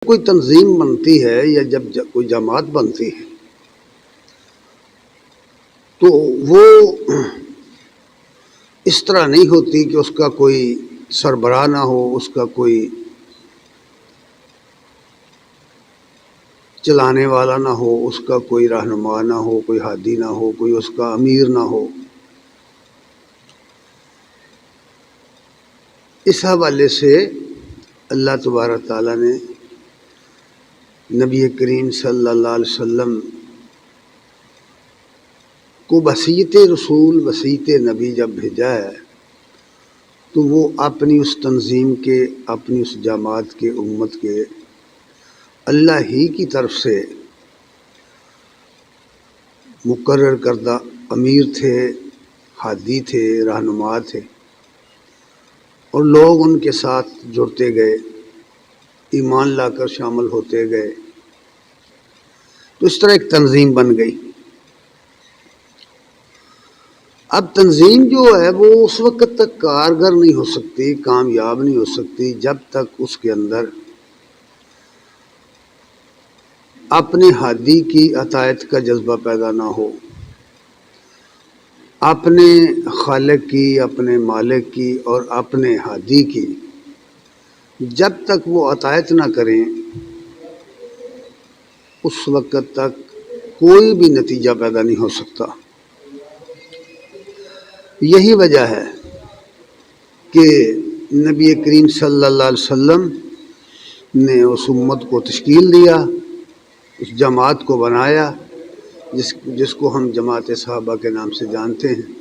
کوئی تنظیم بنتی ہے یا جب کوئی جماعت بنتی ہے تو وہ اس طرح نہیں ہوتی کہ اس کا کوئی سربراہ نہ ہو، اس کا کوئی چلانے والا نہ ہو، اس کا کوئی رہنما نہ ہو، کوئی ہادی نہ ہو، کوئی اس کا امیر نہ ہو۔ اس حوالے سے اللہ تبارک تعالیٰ نے نبی کریم صلی اللہ علیہ وسلم کو وصیت رسول وصیت نبی جب بھیجا ہے تو وہ اپنی اس تنظیم کے، اپنی اس جماعت کے، امت کے اللہ ہی کی طرف سے مقرر کردہ امیر تھے، ہادی تھے، رہنما تھے، اور لوگ ان کے ساتھ جڑتے گئے، ایمان لا کر شامل ہوتے گئے، تو اس طرح ایک تنظیم بن گئی۔ اب تنظیم جو ہے وہ اس وقت تک کارگر نہیں ہو سکتی، کامیاب نہیں ہو سکتی جب تک اس کے اندر اپنے ہادی کی اطاعت کا جذبہ پیدا نہ ہو، اپنے خالق کی، اپنے مالک کی اور اپنے ہادی کی جب تک وہ اطاعت نہ کریں اس وقت تک کوئی بھی نتیجہ پیدا نہیں ہو سکتا۔ یہی وجہ ہے کہ نبی کریم صلی اللہ علیہ وسلم نے اس امت کو تشکیل دیا، اس جماعت کو بنایا جس کو ہم جماعت صحابہ کے نام سے جانتے ہیں،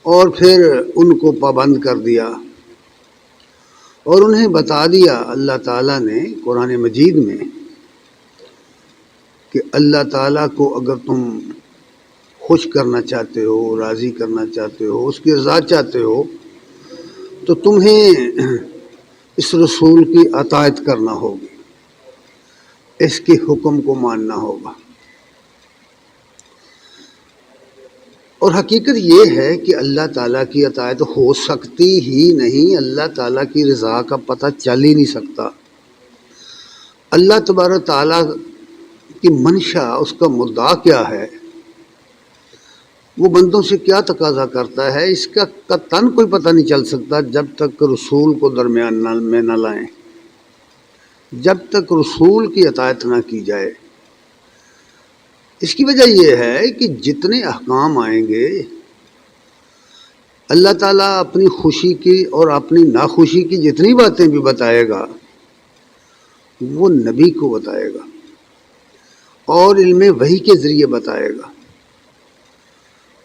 اور پھر ان کو پابند کر دیا اور انہیں بتا دیا اللہ تعالیٰ نے قرآن مجید میں کہ اللہ تعالیٰ کو اگر تم خوش کرنا چاہتے ہو، راضی کرنا چاہتے ہو، اس کی رضا چاہتے ہو، تو تمہیں اس رسول کی اطاعت کرنا ہوگی، اس کے حکم کو ماننا ہوگا۔ اور حقیقت یہ ہے کہ اللہ تعالیٰ کی اطاعت ہو سکتی ہی نہیں، اللہ تعالیٰ کی رضا کا پتہ چل ہی نہیں سکتا۔ اللہ تبارک تعالیٰ کی منشا، اس کا مدعا کیا ہے، وہ بندوں سے کیا تقاضا کرتا ہے، اس کا قطعاً کوئی پتہ نہیں چل سکتا جب تک رسول کو درمیان میں نہ لائیں، جب تک رسول کی اطاعت نہ کی جائے۔ اس کی وجہ یہ ہے کہ جتنے احکام آئیں گے اللہ تعالیٰ اپنی خوشی کی اور اپنی ناخوشی کی جتنی باتیں بھی بتائے گا وہ نبی کو بتائے گا اور علم وحی کے ذریعے بتائے گا۔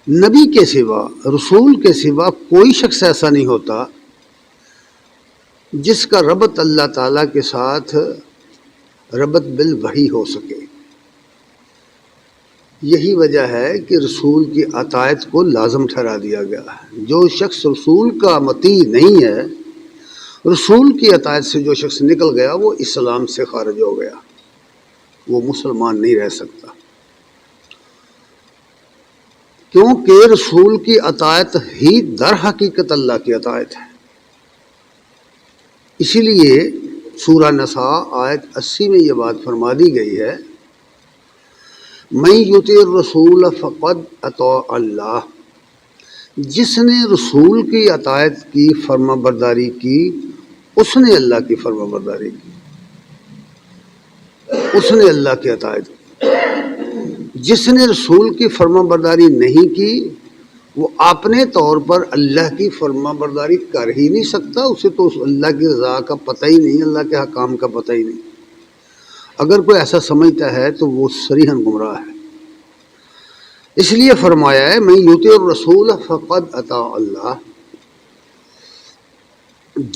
نبی کے سوا، رسول کے سوا کوئی شخص ایسا نہیں ہوتا جس کا ربط اللہ تعالیٰ کے ساتھ ربط بالوحی ہو سکے۔ یہی وجہ ہے کہ رسول کی اطاعت کو لازم ٹھہرا دیا گیا ہے۔ جو شخص رسول کا مطیع نہیں ہے، رسول کی اطاعت سے جو شخص نکل گیا وہ اسلام سے خارج ہو گیا، وہ مسلمان نہیں رہ سکتا، کیونکہ رسول کی اطاعت ہی در حقیقت اللہ کی اطاعت ہے۔ اسی لیے سورہ نساء آیت 80 میں یہ بات فرما دی گئی ہے، من یطع الرسول فقد اطاع اللہ، جس نے رسول کی اطاعت کی، فرما برداری کی، اس نے اللہ کی فرما برداری کی، اس نے اللہ کی اطاعت کی۔ جس نے رسول کی فرما برداری نہیں کی وہ اپنے طور پر اللہ کی فرما برداری کر ہی نہیں سکتا، اسے تو اللہ کی رضا کا پتہ ہی نہیں، اللہ کے حکام کا پتہ ہی نہیں۔ اگر کوئی ایسا سمجھتا ہے تو وہ صریحاً گمراہ ہے۔ اس لیے فرمایا ہے من یطع الرسول فقد اطاع اللہ،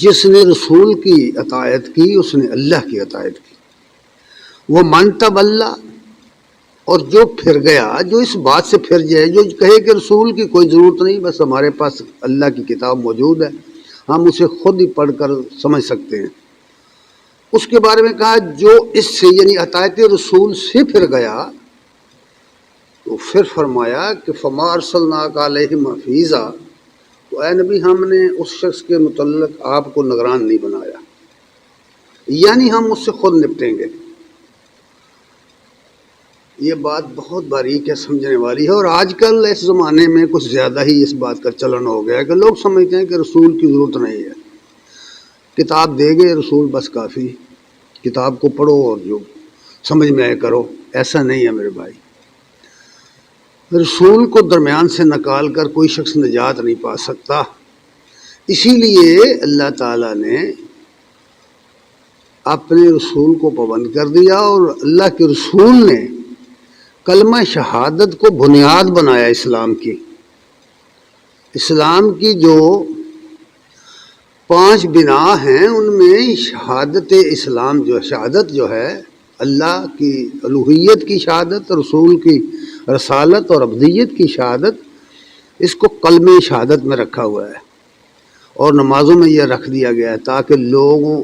جس نے رسول کی اطاعت کی اس نے اللہ کی اطاعت کی۔ وہ من تولی، اور جو پھر گیا، جو اس بات سے پھر جائے، جو کہے کہ رسول کی کوئی ضرورت نہیں، بس ہمارے پاس اللہ کی کتاب موجود ہے، ہم اسے خود ہی پڑھ کر سمجھ سکتے ہیں، اس کے بارے میں کہا جو اس سے یعنی اطاعت رسول سے پھر گیا، تو پھر فرمایا کہ فما ارسلناک علیہم حفیظا، تو اے نبی ہم نے اس شخص کے متعلق آپ کو نگران نہیں بنایا، یعنی ہم اس سے خود نپٹیں گے۔ یہ بات بہت باریک ہے، سمجھنے والی ہے، اور آج کل اس زمانے میں کچھ زیادہ ہی اس بات کا چلن ہو گیا ہے کہ لوگ سمجھتے ہیں کہ رسول کی ضرورت نہیں ہے، کتاب دے گے رسول بس کافی، کتاب کو پڑھو اور جو سمجھ میں آئے کرو۔ ایسا نہیں ہے میرے بھائی، رسول کو درمیان سے نکال کر کوئی شخص نجات نہیں پا سکتا۔ اسی لیے اللہ تعالیٰ نے اپنے رسول کو پابند کر دیا، اور اللہ کے رسول نے کلمہ شہادت کو بنیاد بنایا اسلام کی۔ اسلام کی جو 5 بنا ہیں ان میں شہادت اسلام شہادت جو ہے اللہ کی الوہیت کی شہادت، رسول کی رسالت اور عبدیت کی شہادت، اس کو کلمہ شہادت میں رکھا ہوا ہے، اور نمازوں میں یہ رکھ دیا گیا ہے تاکہ لوگوں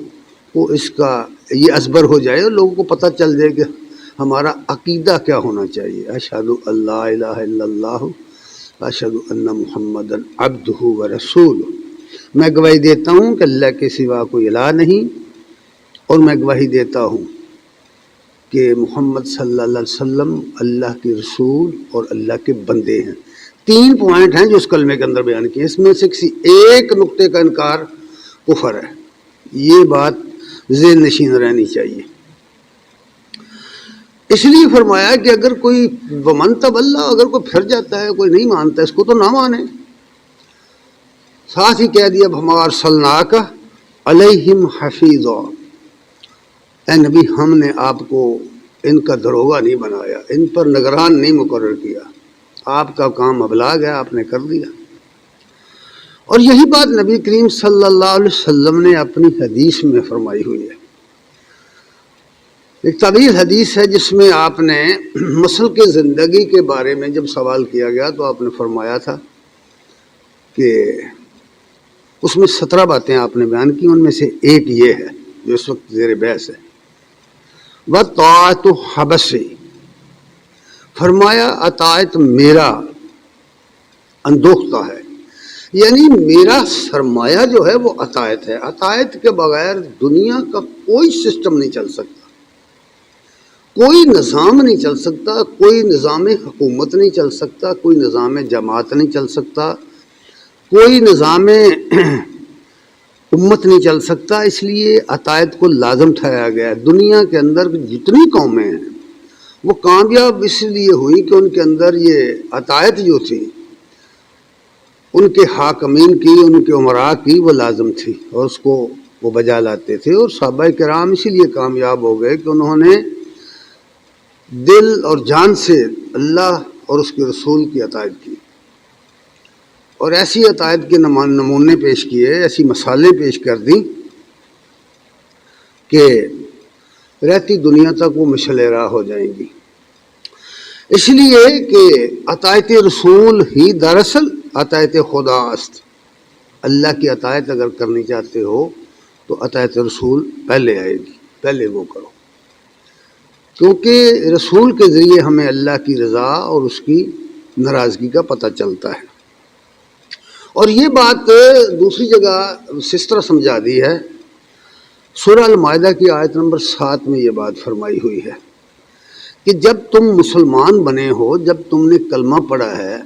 کو اس کا یہ ازبر ہو جائے اور لوگوں کو پتہ چل جائے کہ ہمارا عقیدہ کیا ہونا چاہیے۔ اشہد ان لا الہ الا اللہ اشہد ان محمد عبدہ ورسولہ، میں گواہی دیتا ہوں کہ اللہ کے سوا کوئی الہ نہیں، اور میں گواہی دیتا ہوں کہ محمد صلی اللہ علیہ وسلم اللہ کے رسول اور اللہ کے بندے ہیں۔ 3 پوائنٹ ہیں جو اس کلمے کے اندر بیان کیے، اس میں سے کسی ایک نقطے کا انکار کفر ہے۔ یہ بات ذہن نشین رہنی چاہیے۔ اس لیے فرمایا کہ اگر کوئی ومن تولى، اگر کوئی پھر جاتا ہے، کوئی نہیں مانتا، اس کو تو نہ مانے۔ ساتھ ہی کہہ دیا وما ارسلناک علیہم حفیظا، اے نبی ہم نے آپ کو ان کا داروغہ نہیں بنایا، ان پر نگران نہیں مقرر کیا، آپ کا کام ابلاغ ہے، آپ نے کر دیا۔ اور یہی بات نبی کریم صلی اللہ علیہ وسلم نے اپنی حدیث میں فرمائی ہوئی ہے۔ ایک طویل حدیث ہے جس میں آپ نے مسلک کے زندگی کے بارے میں جب سوال کیا گیا تو آپ نے فرمایا تھا کہ اس میں 17 باتیں آپ نے بیان کی، ان میں سے ایک یہ ہے جو اس وقت زیر بحث ہے، وَطَاعَتُ حَبَسِ، فرمایا اطاعت میرا اندوختہ ہے، یعنی میرا سرمایہ جو ہے وہ اطاعت ہے۔ اطاعت کے بغیر دنیا کا کوئی سسٹم نہیں چل سکتا، کوئی نظام نہیں چل سکتا، کوئی نظام حکومت نہیں چل سکتا، کوئی نظام جماعت نہیں چل سکتا، کوئی نظام امت نہیں چل سکتا۔ اس لیے اطاعت کو لازم ٹھہرایا گیا ہے۔ دنیا کے اندر جتنی قومیں ہیں وہ کامیاب اس لیے ہوئی کہ ان کے اندر یہ اطاعت جو تھی ان کے حاکمین کی، ان کے عمراء کی وہ لازم تھی، اور اس کو وہ بجا لاتے تھے۔ اور صحابہ کرام اسی لیے کامیاب ہو گئے کہ انہوں نے دل اور جان سے اللہ اور اس کے رسول کی اطاعت کی، اور ایسی اطاعت کے نمونے پیش کیے، ایسی مثالیں پیش کر دیں کہ رہتی دنیا تک وہ مشعل راہ ہو جائیں گی۔ اس لیے کہ اطاعت رسول ہی دراصل اطاعت خدا است۔ اللہ کی اطاعت اگر کرنی چاہتے ہو تو اطاعت رسول پہلے آئے گی، پہلے وہ کرو، کیونکہ رسول کے ذریعے ہمیں اللہ کی رضا اور اس کی ناراضگی کا پتہ چلتا ہے۔ اور یہ بات دوسری جگہ اس طرح سمجھا دی ہے، سورہ المائدہ کی آیت نمبر 7 میں یہ بات فرمائی ہوئی ہے کہ جب تم مسلمان بنے ہو، جب تم نے کلمہ پڑھا ہے،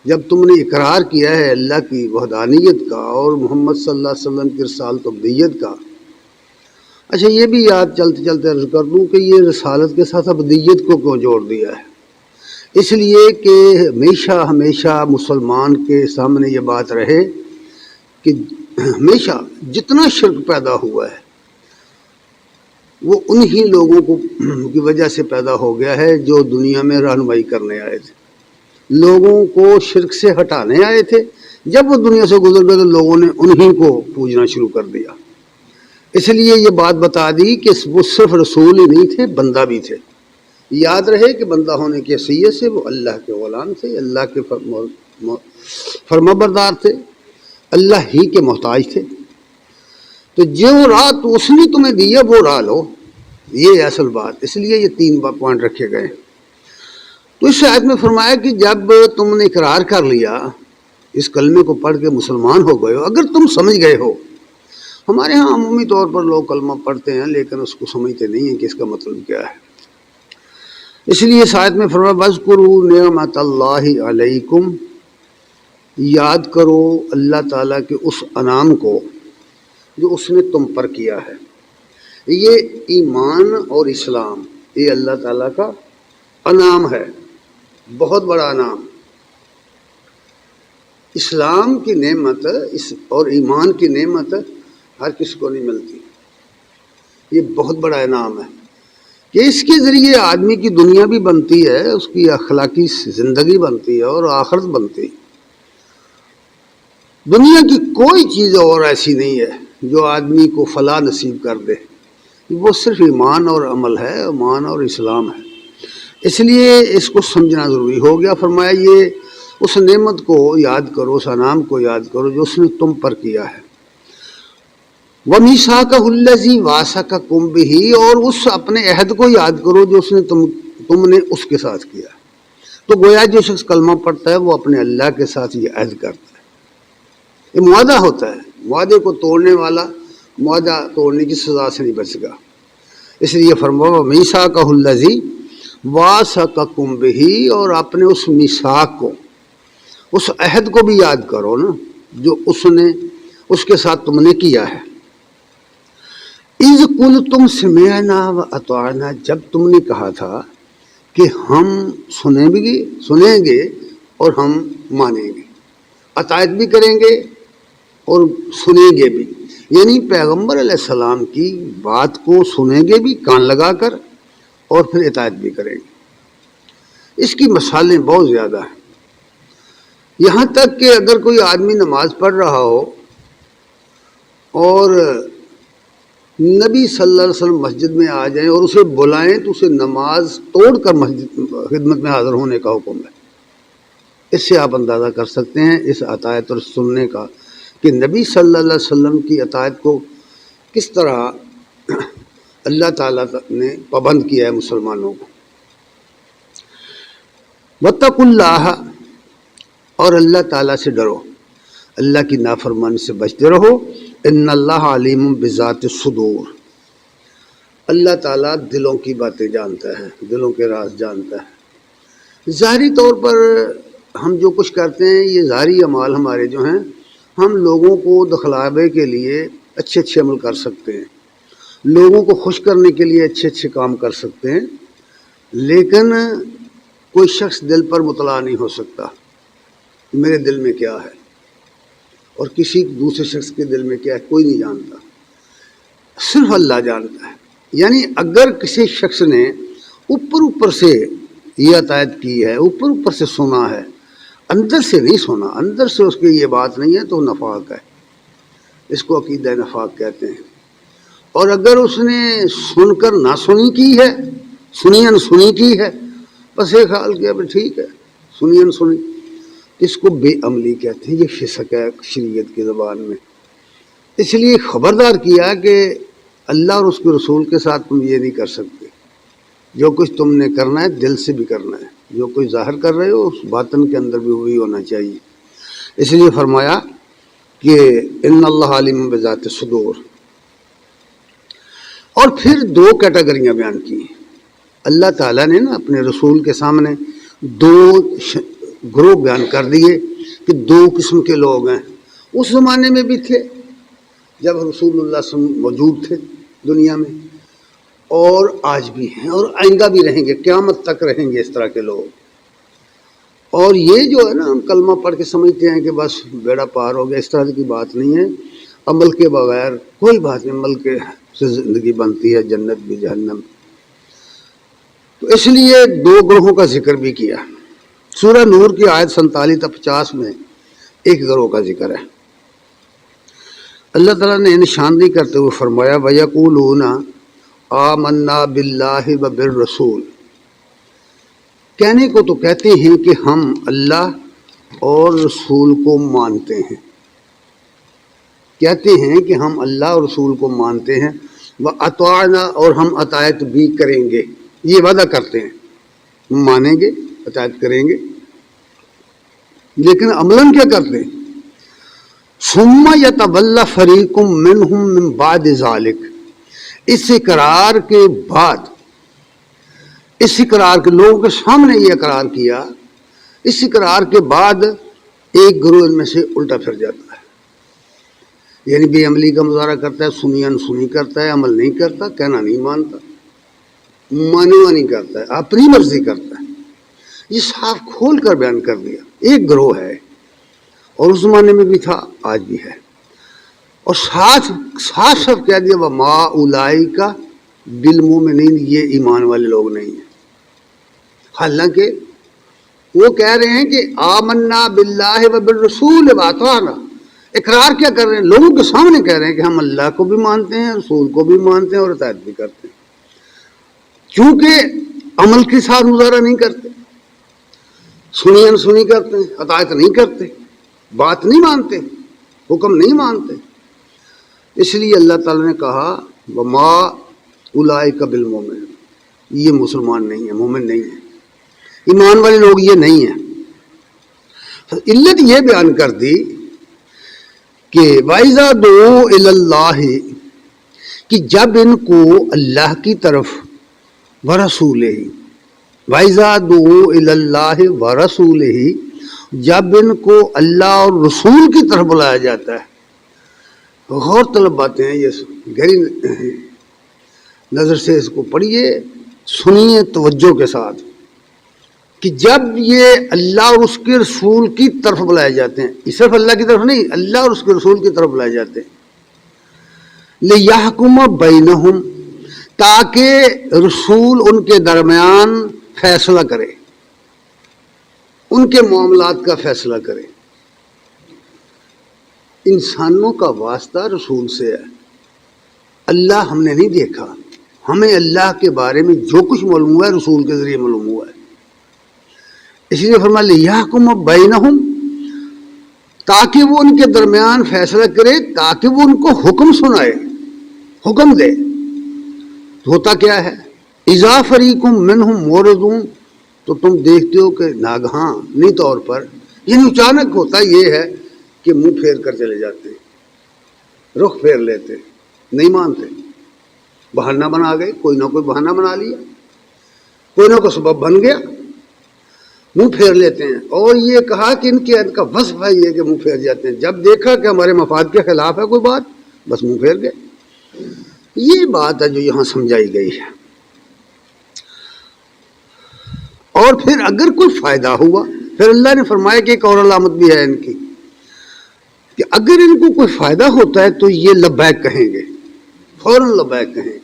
جب تم نے اقرار کیا ہے اللہ کی وحدانیت کا اور محمد صلی اللہ علیہ وسلم کی رسالت و ابدیت کا۔ اچھا یہ بھی یاد چلتے چلتے عرض کر دوں کہ یہ رسالت کے ساتھ ابدیت کو کیوں جوڑ دیا ہے؟ اس لیے کہ ہمیشہ ہمیشہ مسلمان کے سامنے یہ بات رہے کہ ہمیشہ جتنا شرک پیدا ہوا ہے وہ انہی لوگوں کی وجہ سے پیدا ہو گیا ہے جو دنیا میں رہنمائی کرنے آئے تھے، لوگوں کو شرک سے ہٹانے آئے تھے۔ جب وہ دنیا سے گزر گئے تو لوگوں نے انہی کو پوجنا شروع کر دیا۔ اس لیے یہ بات بتا دی کہ وہ صرف رسول ہی نہیں تھے، بندہ بھی تھے۔ یاد رہے کہ بندہ ہونے کی حیثیت سے وہ اللہ کے غلام تھے، اللہ کے فرمانبردار تھے، اللہ ہی کے محتاج تھے۔ تو جو راہ تو اس نے تمہیں دیا وہ راہ لو، یہ اصل بات۔ اس لیے یہ 3 پوائنٹ رکھے گئے۔ تو اس آیت میں فرمایا کہ جب تم نے اقرار کر لیا، اس کلمے کو پڑھ کے مسلمان ہو گئے ہو، اگر تم سمجھ گئے ہو ہمارے ہاں عمومی طور پر لوگ کلمہ پڑھتے ہیں لیکن اس کو سمجھتے نہیں ہیں کہ اس کا مطلب کیا ہے۔ اس لیے اس آیت میں فرمایا وَاذْكُرُوا نِعْمَتَ اللَّهِ عَلَيْكُمْ، یاد کرو اللہ تعالیٰ کے اس انعام کو جو اس نے تم پر کیا ہے۔ یہ ایمان اور اسلام یہ اللہ تعالیٰ کا انعام ہے، بہت بڑا انعام۔ اسلام کی نعمت اور ایمان کی نعمت ہر کسی کو نہیں ملتی، یہ بہت بڑا انعام ہے کہ اس کے ذریعے آدمی کی دنیا بھی بنتی ہے، اس کی اخلاقی زندگی بنتی ہے اور آخرت بنتی ہے۔ دنیا کی کوئی چیز اور ایسی نہیں ہے جو آدمی کو فلاح نصیب کر دے، وہ صرف ایمان اور عمل ہے، ایمان اور اسلام ہے۔ اس لیے اس کو سمجھنا ضروری ہو گیا۔ فرمایا یہ اس نعمت کو یاد کرو، اس انعام کو یاد کرو جو اس نے تم پر کیا ہے۔ وَمِيثَاقَهُ الَّذِي وَاثَقَكُم بِهِ، اور اس اپنے عہد کو یاد کرو جو اس نے تم نے اس کے ساتھ کیا۔ تو گویا جو شخص کلمہ پڑھتا ہے وہ اپنے اللہ کے ساتھ یہ عہد کرتا ہے، یہ معاہدہ ہوتا ہے۔ معاہدے کو توڑنے والا معاہدہ توڑنے کی سزا سے نہیں بچے گا۔ اس لیے فرمایا وَمِيثَاقَهُ الَّذِي وَاثَقَكُم بِهِ، اور اپنے اس میثاق کو، اس عہد کو بھی یاد کرو نا جو اس کے ساتھ تم نے کیا ہے۔ اِذْ قُلْتُمْ سَمِعْنَا وَأَطَعْنَا، جب تم نے کہا تھا کہ ہم سنیں گے اور ہم مانیں گے، اطاعت بھی کریں گے اور سنیں گے بھی، یعنی پیغمبر علیہ السلام کی بات کو سنیں گے بھی کان لگا کر اور پھر اطاعت بھی کریں گے۔ اس کی مثالیں بہت زیادہ ہیں، یہاں تک کہ اگر کوئی آدمی نماز پڑھ رہا ہو اور نبی صلی اللہ علیہ وسلم مسجد میں آ جائیں اور اسے بلائیں تو اسے نماز توڑ کر مسجد خدمت میں حاضر ہونے کا حکم ہے۔ اس سے آپ اندازہ کر سکتے ہیں اس اطاعت اور سننے کا کہ نبی صلی اللہ علیہ وسلم کی اطاعت کو کس طرح اللہ تعالیٰ نے پابند کیا ہے مسلمانوں کو۔ وَاتَّقُوا اللَّهَ، اور اللہ تعالیٰ سے ڈرو، اللہ کی نافرمانی سے بچتے رہو۔ ان اللہ علیم بذات الصدور، اللہ تعالیٰ دلوں کی باتیں جانتا ہے، دلوں کے راز جانتا ہے۔ ظاہری طور پر ہم جو کچھ کرتے ہیں یہ ظاہری اعمال ہمارے جو ہیں، ہم لوگوں کو دکھلاوے کے لیے اچھے اچھے عمل کر سکتے ہیں، لوگوں کو خوش کرنے کے لیے اچھے اچھے کام کر سکتے ہیں، لیکن کوئی شخص دل پر مطلع نہیں ہو سکتا میرے دل میں کیا ہے اور کسی دوسرے شخص کے دل میں کیا ہے، کوئی نہیں جانتا، صرف اللہ جانتا ہے۔ یعنی اگر کسی شخص نے اوپر سے یہ اطاعت کی ہے، اوپر سے سنا ہے، اندر سے نہیں سنا، اندر سے اس کی یہ بات نہیں ہے تو نفاق ہے، اس کو عقیدہ نفاق کہتے ہیں۔ اور اگر اس نے سن کر نہ سنی کی ہے، سنی انسنی کی ہے، بس ایک حال کیا ٹھیک ہے، سنی انسنی، اس کو بے عملی کہتے ہیں، یہ فسق ہے شریعت کی زبان میں۔ اس لیے خبردار کیا کہ اللہ اور اس کے رسول کے ساتھ تم یہ نہیں کر سکتے، جو کچھ تم نے کرنا ہے دل سے بھی کرنا ہے، جو کچھ ظاہر کر رہے ہو اس باطن کے اندر بھی وہی ہونا چاہیے۔ اس لیے فرمایا کہ ان اللہ علیم بذات الصدور۔ اور پھر دو کیٹیگریاں بیان کی ہیں اللہ تعالیٰ نے نا اپنے رسول کے سامنے، دو گروہ بیان کر دیے کہ دو قسم کے لوگ ہیں۔ اس زمانے میں بھی تھے جب رسول اللہ صلی اللہ علیہ وسلم موجود تھے دنیا میں، اور آج بھی ہیں اور آئندہ بھی رہیں گے، قیامت تک رہیں گے اس طرح کے لوگ۔ اور یہ جو ہے نا ہم کلمہ پڑھ کے سمجھتے ہیں کہ بس بیڑا پار ہو گیا، اس طرح کی بات نہیں ہے۔ عمل کے بغیر کوئی بات نہیں، عمل کے سے زندگی بنتی ہے، جنت بھی جہنم۔ تو اس لیے دو گروہوں کا ذکر بھی کیا۔ سورہ نور کی آیت 47 تا 50 میں ایک گروہ کا ذکر ہے۔ اللہ تعالیٰ نے نشاندہی کرتے ہوئے فرمایا وَيَقُولُونَ آمَنَّا بِاللَّهِ وَبِالرَّسُولِ، کہنے کو تو کہتے ہیں کہ ہم اللہ اور رسول کو مانتے ہیں، کہتے ہیں کہ ہم اللہ اور رسول کو مانتے ہیں، وَأَطَعْنَا، اور ہم اطاعت بھی کریں گے، یہ وعدہ کرتے ہیں ہم مانیں گے، اطاعت کریں گے، لیکن عملاً کیا کرتے ہیں؟ ثم یتولی فریق منہم من بعد ذلک، اس اقرار کے بعد، اس اقرار کے لوگوں کے سامنے یہ اقرار کیا، اس اقرار کے بعد ایک گروہ ان میں سے الٹا پھر جاتا ہے، یعنی بے عملی کا مظاہرہ کرتا ہے، سنی انسنی کرتا ہے، عمل نہیں کرتا، کہنا نہیں مانتا، مانوا نہیں کرتا ہے، اپنی مرضی کرتا ہے۔ یہ صاف کھول کر بیان کر دیا، ایک گروہ ہے، اور اس زمانے میں بھی تھا، آج بھی ہے، اور ساتھ صاف کہہ دیا وما اولئک بالمؤمنین، یہ ایمان والے لوگ نہیں ہیں۔ حالانکہ وہ کہہ رہے ہیں کہ آمنا باللہ و بالرسول واطعنا، اقرار کیا کر رہے ہیں؟ لوگوں کے سامنے کہہ رہے ہیں کہ ہم اللہ کو بھی مانتے ہیں، رسول کو بھی مانتے ہیں، اور اطاعت بھی کرتے ہیں، کیونکہ عمل کے ساتھ مظاہرہ نہیں کرتے، سنی انسنی کرتے ہیں، اطاعت نہیں کرتے، بات نہیں مانتے، حکم نہیں مانتے۔ اس لیے اللہ تعالیٰ نے کہا وما اولئک بالمؤمنین، یہ مسلمان نہیں ہیں، مومن نہیں ہیں، ایمان والے لوگ یہ نہیں ہیں۔ علت یہ بیان کر دی کہ وَإِذَا دُعُوا إِلَى اللَّهِ، کہ جب ان کو اللہ کی طرف وَرَسُولِهِ، وَإِذَا دُعُوا إِلَى اللَّهِ وَرَسُولِهِ، جب ان کو اللہ اور رسول کی طرف بلایا جاتا ہے۔ غور طلب باتیں ہیں، یہ گہری نظر سے اس کو پڑھیے، سنیے توجہ کے ساتھ، کہ جب یہ اللہ اور اس کے رسول کی طرف بلائے جاتے ہیں، یہ صرف اللہ کی طرف نہیں، اللہ اور اس کے رسول کی طرف بلائے جاتے ہیں، لِيَحْكُمَ بَيْنَهُمْ، تاکہ رسول ان کے درمیان فیصلہ کرے، ان کے معاملات کا فیصلہ کرے۔ انسانوں کا واسطہ رسول سے ہے، اللہ ہم نے نہیں دیکھا، ہمیں اللہ کے بارے میں جو کچھ معلوم ہوا ہے رسول کے ذریعے معلوم ہوا ہے۔ اس لیے فرمایا لِيَحْكُمَ بَيْنَهُمْ، تاکہ وہ ان کے درمیان فیصلہ کرے، تاکہ وہ ان کو حکم سنائے، حکم دے۔ ہوتا کیا ہے اِذَا فَرِيقٌ مِّنْهُمْ مُعْرِضُونَ، تو تم دیکھتے ہو کہ ناگہانی طور پر، یعنی اچانک ہوتا یہ ہے کہ منہ پھیر کر چلے جاتے ہیں، رخ پھیر لیتے ہیں، نہیں مانتے، بہانہ بنا گئے، کوئی نہ کوئی بہانہ بنا لیا، کوئی نہ کوئی سبب بن گیا، منہ پھیر لیتے ہیں۔ اور یہ کہا کہ ان کا وصف ہے یہ کہ منہ پھیر جاتے ہیں، جب دیکھا کہ ہمارے مفاد کے خلاف ہے کوئی بات، بس منہ پھیر گئے۔ یہ بات ہے جو یہاں سمجھائی گئی ہے۔ اور پھر اگر کوئی فائدہ ہوا، پھر اللہ نے فرمایا کہ ایک اور علامت بھی ہے ان کی، کہ اگر ان کو کوئی فائدہ ہوتا ہے تو یہ لبیک کہیں گے، فوراً لبیک کہیں گے۔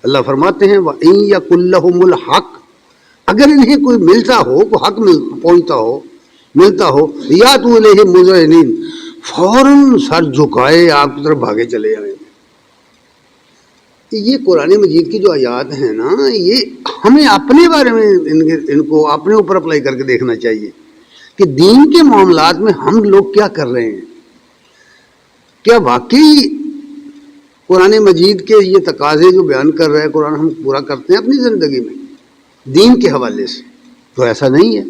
اللہ فرماتے ہیں وَإِن يَكُن لَّهُمُ الْحَقُّ، اگر انہیں کوئی ملتا ہو، کوئی حق پہنچتا ہو، ملتا ہو، یاتوا الیہ مذعنین، فوراً سر جھکائے آپ کی طرف بھاگے چلے آئیں۔ یہ قرآن مجید کی جو آیات ہیں نا، یہ ہمیں اپنے بارے میں ان کو اپنے اوپر اپلائی کر کے دیکھنا چاہیے کہ دین کے معاملات میں ہم لوگ کیا کر رہے ہیں۔ کیا واقعی قرآن مجید کے یہ تقاضے جو بیان کر رہے ہیں قرآن ہم پورا کرتے ہیں اپنی زندگی میں دین کے حوالے سے؟ تو ایسا نہیں ہے۔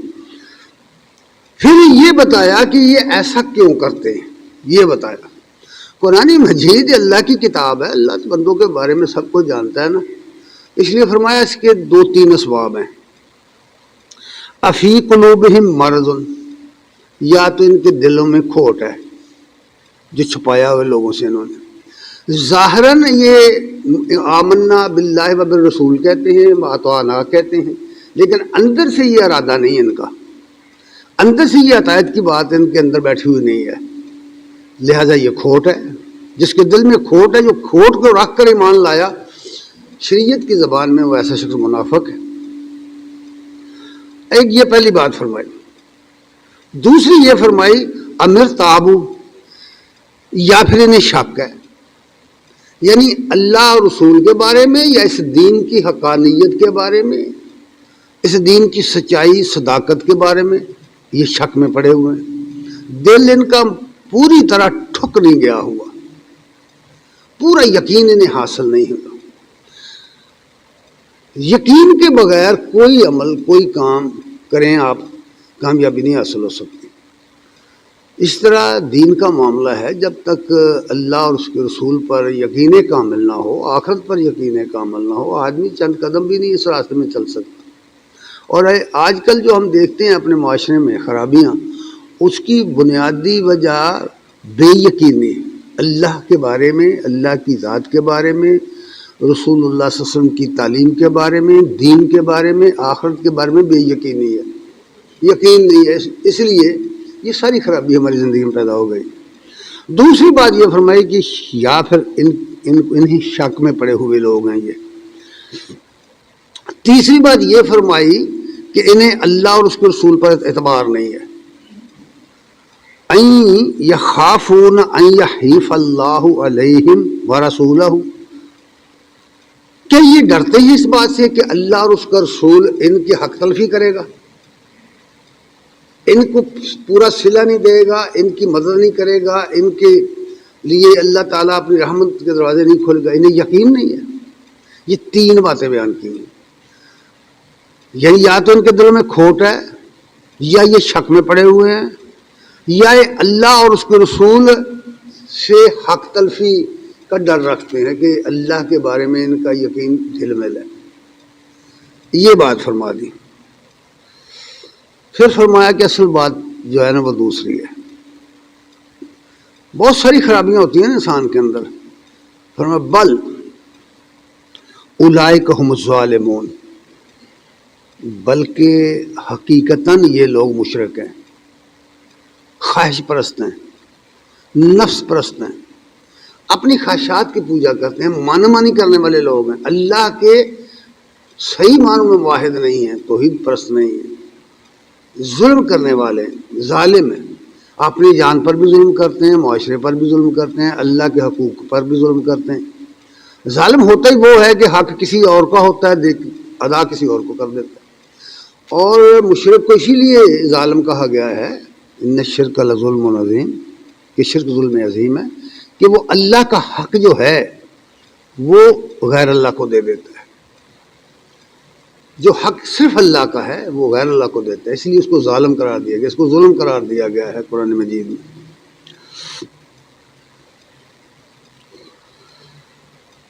پھر یہ بتایا کہ یہ ایسا کیوں کرتے ہیں، یہ بتایا۔ قرآن مجید اللہ کی کتاب ہے، اللہ کے بندوں کے بارے میں سب کو جانتا ہے نا، اس لیے فرمایا اس کے 2-3 اسباب ہیں۔ افی قلوبہم مرض، یا تو ان کے دلوں میں کھوٹ ہے جو چھپایا ہوئے لوگوں سے انہوں نے۔ ظاہراً یہ آمنا باللہ و بالرسول کہتے ہیں، واطعنا کہتے ہیں، لیکن اندر سے یہ ارادہ نہیں ان کا، اندر سے یہ عطایت کی بات ان کے اندر بیٹھی ہوئی نہیں ہے، لہذا یہ کھوٹ ہے۔ جس کے دل میں کھوٹ ہے، جو کھوٹ کو رکھ کر ایمان لایا، شریعت کی زبان میں وہ ایسا شخص منافق ہے۔ ایک یہ پہلی بات فرمائی۔ دوسری یہ فرمائی امر تابو، یا پھر انہیں شک ہے، یعنی اللہ اور رسول کے بارے میں یا اس دین کی حقانیت کے بارے میں، اس دین کی سچائی صداقت کے بارے میں یہ شک میں پڑے ہوئے ہیں۔ دل ان کا پوری طرح ٹھک نہیں گیا ہوا، پورا یقین انہیں حاصل نہیں ہوا۔ یقین کے بغیر کوئی عمل، کوئی کام کریں آپ، کامیابی نہیں حاصل ہو سکتی۔ اس طرح دین کا معاملہ ہے، جب تک اللہ اور اس کے رسول پر یقین کامل نہ ہو، آخرت پر یقین کامل نہ ہو، آدمی چند قدم بھی نہیں اس راستے میں چل سکتا۔ اور آج کل جو ہم دیکھتے ہیں اپنے معاشرے میں خرابیاں، اس کی بنیادی وجہ بے یقینی، اللہ کے بارے میں، اللہ کی ذات کے بارے میں، رسول اللہ صلی اللہ علیہ وسلم کی تعلیم کے بارے میں، دین کے بارے میں، آخرت کے بارے میں بے یقینی ہے، یقین نہیں ہے، اس لیے یہ ساری خرابی ہماری زندگی میں پیدا ہو گئی۔ دوسری بات یہ فرمائی کہ یا پھر انہیں شک میں پڑے ہوئے لوگ ہیں یہ۔ تیسری بات یہ فرمائی کہ انہیں اللہ اور اس کے رسول پر اعتبار نہیں ہے۔ ان یخافون ان یحیف اللہ علیہم ورسولہ، کیا یہ ڈرتے ہیں اس بات سے کہ اللہ اور اس کا رسول ان کی حق تلفی کرے گا، ان کو پورا صلہ نہیں دے گا، ان کی مدد نہیں کرے گا، ان کے لیے اللہ تعالیٰ اپنی رحمت کے دروازے نہیں کھولے گا، انہیں یقین نہیں ہے؟ یہ تین باتیں بیان کی ہیں، یعنی یا تو ان کے دلوں میں کھوٹ ہے، یا یہ شک میں پڑے ہوئے ہیں، یا یہ اللہ اور اس کے رسول سے حق تلفی کا ڈر رکھتے ہیں کہ اللہ کے بارے میں ان کا یقین دل میں ہے۔ یہ بات فرما دی۔ پھر فرمایا کہ اصل بات جو ہے نا وہ دوسری ہے۔ بہت ساری خرابیاں ہوتی ہیں انسان کے اندر۔ فرمایا بل اولئک هم الظالمون، بلکہ حقیقتاً یہ لوگ مشرک ہیں، خواہش پرست ہیں، نفس پرست ہیں، اپنی خواہشات کی پوجا کرتے ہیں، مان مانی کرنے والے لوگ ہیں، اللہ کے صحیح معنوں میں واحد نہیں ہیں، توحید پرست نہیں ہیں، ظلم کرنے والے ہیں، ظالم ہیں، اپنی جان پر بھی ظلم کرتے ہیں، معاشرے پر بھی ظلم کرتے ہیں، اللہ کے حقوق پر بھی ظلم کرتے ہیں۔ ظالم ہوتا ہی وہ ہے کہ حق کسی اور کا ہوتا ہے، ادا کسی اور کو کر دیتا ہے۔ اور مشرک کو اسی لیے ظالم کہا گیا ہے، ان الشرک لظلم عظیم، کہ شرک ظلم عظیم ہے، کہ وہ اللہ کا حق جو ہے وہ غیر اللہ کو دے دیتا ہے، جو حق صرف اللہ کا ہے وہ غیر اللہ کو دیتا ہے، اس لیے اس کو ظالم قرار دیا گیا، اس کو ظلم قرار دیا گیا ہے قرآن مجید میں۔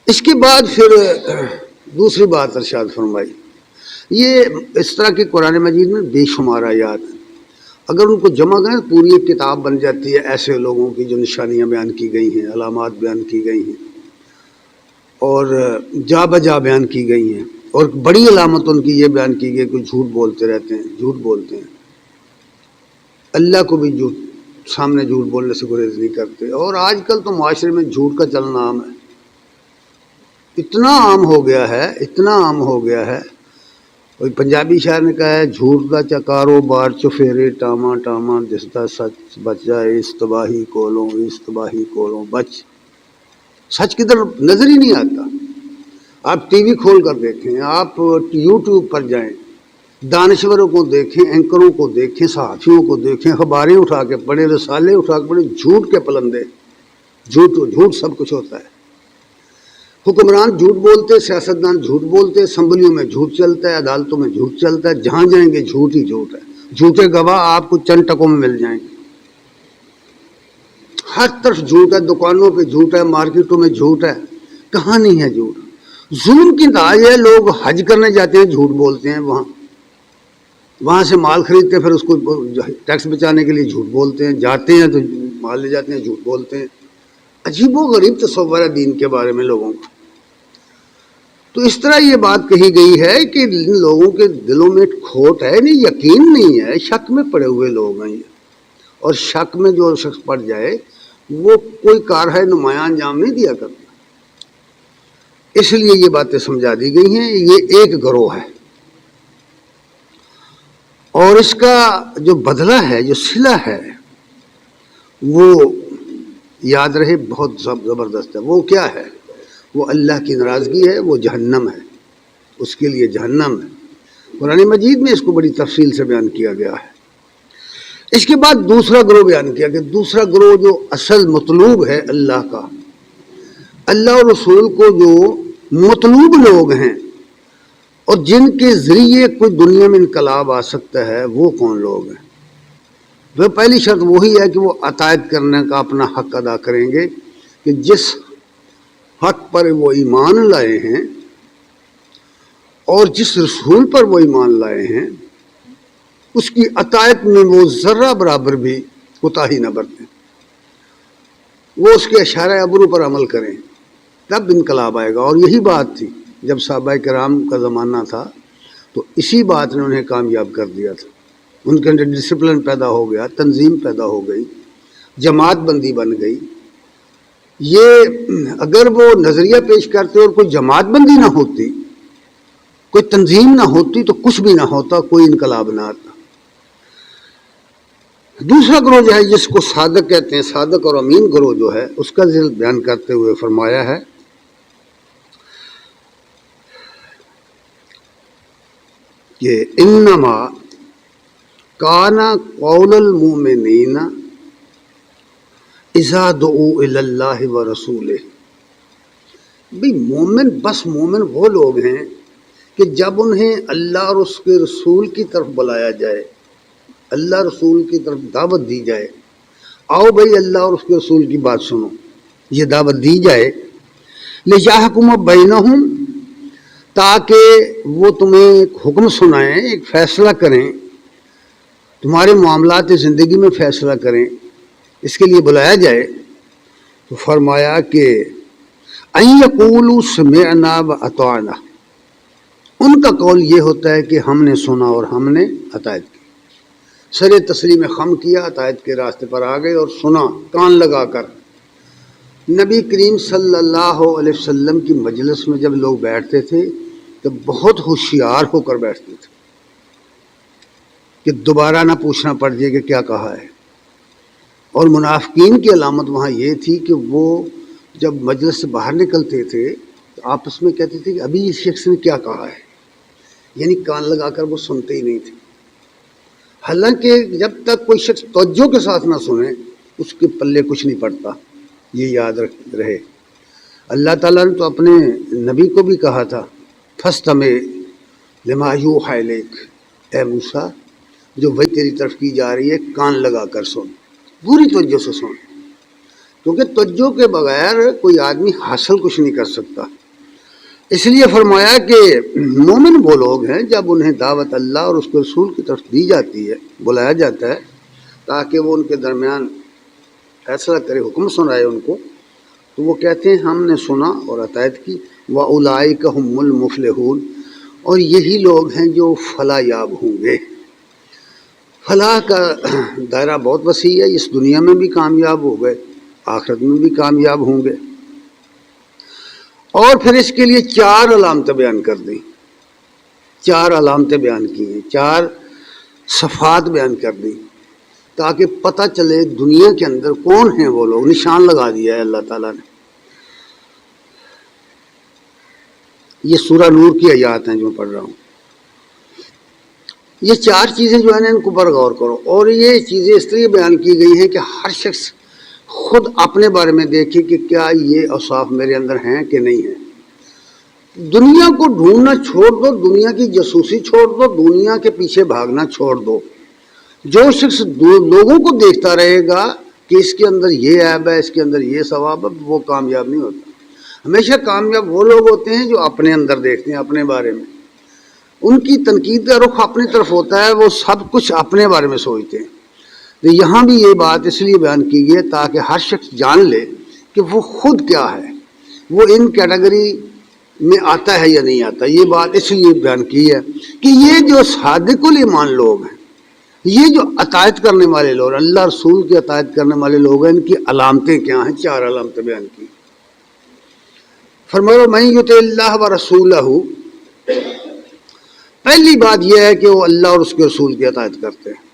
اس کے بعد پھر دوسری بات ارشاد فرمائی، یہ اس طرح کی قرآن مجید میں بے شمار آیات ہیں، اگر ان کو جمع کریں تو پوری ایک کتاب بن جاتی ہے ایسے لوگوں کی جو نشانیاں بیان کی گئی ہیں، علامات بیان کی گئی ہیں اور جا بجا بیان کی گئی ہیں، اور بڑی علامت ان کی یہ بیان کی گئی کہ جھوٹ بولتے رہتے ہیں، جھوٹ بولتے ہیں، اللہ کو بھی سامنے جھوٹ بولنے سے گریز نہیں کرتے۔ اور آج کل تو معاشرے میں جھوٹ کا چلنا عام ہے، اتنا عام ہو گیا ہے، اتنا عام ہو گیا ہے۔ کوئی پنجابی شاعر نے کہا ہے، جھوٹ دا چا کاروبار چفیرے ٹاما ٹاما، دستا سچ بچ جائے اس تباہی کولوں بچ۔ سچ کدھر نظر ہی نہیں آتا۔ آپ ٹی وی کھول کر دیکھیں، آپ یوٹیوب پر جائیں، دانشوروں کو دیکھیں، اینکروں کو دیکھیں، صحافیوں کو دیکھیں، اخباریں اٹھا کے پڑھیں، رسالے اٹھا کے پڑھیں، جھوٹ کے پلندے، جھوٹ سب کچھ ہوتا ہے۔ حکمران جھوٹ بولتے، سیاستدان جھوٹ بولتے، اسمبلیوں میں جھوٹ چلتا ہے، عدالتوں میں جھوٹ چلتا ہے، جہاں جائیں گے جھوٹ ہی جھوٹ ہے۔ جھوٹے گواہ آپ کو چند ٹکوں میں مل جائیں گے، ہر طرف جھوٹ ہے، دکانوں پہ جھوٹ ہے، مارکیٹوں میں جھوٹ ہے، کہاں نہیں ہے جھوٹ۔ ظلم کی انتہا ہے، لوگ حج کرنے جاتے ہیں جھوٹ بولتے ہیں، وہاں سے مال خریدتے ہیں، پھر اس کو ٹیکس بچانے کے لیے جھوٹ بولتے ہیں، جاتے ہیں تو مال لے جاتے ہیں، جھوٹ بولتے ہیں۔ عجیب و غریب تصور ہے دین کے بارے میں لوگوں کا۔ تو اس طرح یہ بات کہی گئی ہے کہ ان لوگوں کے دلوں میں کھوٹ ہے، نہیں یقین نہیں ہے، شک میں پڑے ہوئے لوگ ہیں یہ، اور شک میں جو شخص پڑ جائے وہ کوئی کارہائے نمایاں انجام نہیں دیا کرتا۔ اس لیے یہ باتیں سمجھا دی گئی ہیں، یہ ایک گروہ ہے، اور اس کا جو بدلہ ہے، جو صلہ ہے، وہ یاد رہے بہت زبردست ہے۔ وہ کیا ہے؟ وہ اللہ کی ناراضگی ہے، وہ جہنم ہے، اس کے لیے جہنم ہے۔ قرآن مجید میں اس کو بڑی تفصیل سے بیان کیا گیا ہے۔ اس کے بعد دوسرا گروہ بیان کیا کہ دوسرا گروہ جو اصل مطلوب ہے اللہ کا، اللہ اور رسول کو جو مطلوب لوگ ہیں اور جن کے ذریعے کوئی دنیا میں انقلاب آ سکتا ہے، وہ کون لوگ ہیں؟ وہ پہلی شرط وہی ہے کہ وہ اطاعت کرنے کا اپنا حق ادا کریں گے کہ جس حق پر وہ ایمان لائے ہیں اور جس رسول پر وہ ایمان لائے ہیں اس کی اطاعت میں وہ ذرہ برابر بھی کوتاہی نہ برتیں، وہ اس کے اشارہ ابرو پر عمل کریں، تب انقلاب آئے گا۔ اور یہی بات تھی جب صحابہ کرام کا زمانہ تھا تو اسی بات نے انہیں کامیاب کر دیا تھا، ان کے اندر ڈسپلن پیدا ہو گیا، تنظیم پیدا ہو گئی، جماعت بندی بن گئی۔ یہ اگر وہ نظریہ پیش کرتے اور کوئی جماعت بندی نہ ہوتی، کوئی تنظیم نہ ہوتی تو کچھ بھی نہ ہوتا، کوئی انقلاب نہ آتا۔ دوسرا گروہ جو ہے جس کو صادق کہتے ہیں، صادق اور امین گروہ جو ہے، اس کا ذکر بیان کرتے ہوئے فرمایا ہے کہ انما کان قول المؤمنین اذا دعوا الی اللہ ورسولہ، بھی مومن بس مومن وہ لوگ ہیں کہ جب انہیں اللہ اور اس کے رسول کی طرف بلایا جائے، اللہ رسول کی طرف دعوت دی جائے، آؤ بھائی اللہ اور اس کے رسول کی بات سنو، یہ دعوت دی جائے، لِیَحْکُمَ بَیْنَہُم، تاکہ وہ تمہیں ایک حکم سنائیں، ایک فیصلہ کریں، تمہارے معاملات زندگی میں فیصلہ کریں، اس کے لیے بلایا جائے، تو فرمایا کہ اَن یَقُولُوا سَمِعْنَا وَأَطَعْنَا، ان کا قول یہ ہوتا ہے کہ ہم نے سنا اور ہم نے اطاعت کی، سر تسلیم خم کیا، اطاعت کے راستے پر آ گئے اور سنا کان لگا کر۔ نبی کریم صلی اللہ علیہ وسلم کی مجلس میں جب لوگ بیٹھتے تھے تو بہت ہوشیار ہو کر بیٹھتے تھے کہ دوبارہ نہ پوچھنا پڑ جائے کہ کیا کہا ہے۔ اور منافقین کی علامت وہاں یہ تھی کہ وہ جب مجلس سے باہر نکلتے تھے تو آپس میں کہتے تھے کہ ابھی اس شخص نے کیا کہا ہے، یعنی کان لگا کر وہ سنتے ہی نہیں تھے۔ حالانکہ جب تک کوئی شخص توجہ کے ساتھ نہ سنے اس کے پلے کچھ نہیں پڑتا، یہ یاد رہے۔ اللہ تعالیٰ نے تو اپنے نبی کو بھی کہا تھا فَاسْتَمِعْ لِمَا یُوحَىٰ إِلَیْکَ، اے موسیٰ جو وحی تیری طرف کی جا رہی ہے کان لگا کر سن، پوری توجہ سے سن، کیونکہ توجہ کے بغیر کوئی آدمی حاصل کچھ نہیں کر سکتا۔ اس لیے فرمایا کہ مومن وہ لوگ ہیں جب انہیں دعوت اللہ اور اس کے رسول کی طرف دی جاتی ہے، بلایا جاتا ہے تاکہ وہ ان کے درمیان فیصلہ کرے، حکم سنائے ان کو، تو وہ کہتے ہیں ہم نے سنا اور اطاعت کی۔ وَأُولَٰئِکَ هُمُ الْمُفْلِحُونَ، اور یہی لوگ ہیں جو فلاح یاب ہوں گے۔ فلاح کا دائرہ بہت وسیع ہے، اس دنیا میں بھی کامیاب ہو گئے، آخرت میں بھی کامیاب ہوں گے۔ اور پھر اس کے لیے 4 علامتیں بیان کر دیں، 4 علامتیں بیان کی ہیں، 4 صفات بیان کر دیں تاکہ پتہ چلے دنیا کے اندر کون ہیں وہ لوگ، نشان لگا دیا ہے اللہ تعالیٰ نے۔ یہ سورہ نور کی آیات ہیں جو میں پڑھ رہا ہوں۔ یہ 4 چیزیں جو ہیں ان کو پر غور کرو، اور یہ چیزیں اس طرح بیان کی گئی ہیں کہ ہر شخص خود اپنے بارے میں دیکھے کہ کیا یہ اوصاف میرے اندر ہیں کہ نہیں ہیں۔ دنیا کو ڈھونڈنا چھوڑ دو، دنیا کی جاسوسی چھوڑ دو، دنیا کے پیچھے بھاگنا چھوڑ دو۔ جو شخص لوگوں کو دیکھتا رہے گا کہ اس کے اندر یہ عیب ہے، اس کے اندر یہ ثواب ہے، وہ کامیاب نہیں ہوتا۔ ہمیشہ کامیاب وہ لوگ ہوتے ہیں جو اپنے اندر دیکھتے ہیں، اپنے بارے میں، ان کی تنقید کا رخ اپنی طرف ہوتا ہے، وہ سب کچھ اپنے بارے میں سوچتے ہیں۔ تو یہاں بھی یہ بات اس لیے بیان کی گئی ہے تاکہ ہر شخص جان لے کہ وہ خود کیا ہے، وہ ان کیٹیگری میں آتا ہے یا نہیں آتا۔ یہ بات اس لیے بیان کی ہے کہ یہ جو صادق الایمان لوگ ہیں، یہ جو اطاعت کرنے والے لوگ، اللہ رسول کی اطاعت کرنے والے لوگ ہیں، ان کی علامتیں کیا ہیں؟ 4 علامتیں بیان کی۔ فرمایا من یطع اللہ ورسولہ، پہلی بات یہ ہے کہ وہ اللہ اور اس کے رسول کی اطاعت کرتے ہیں۔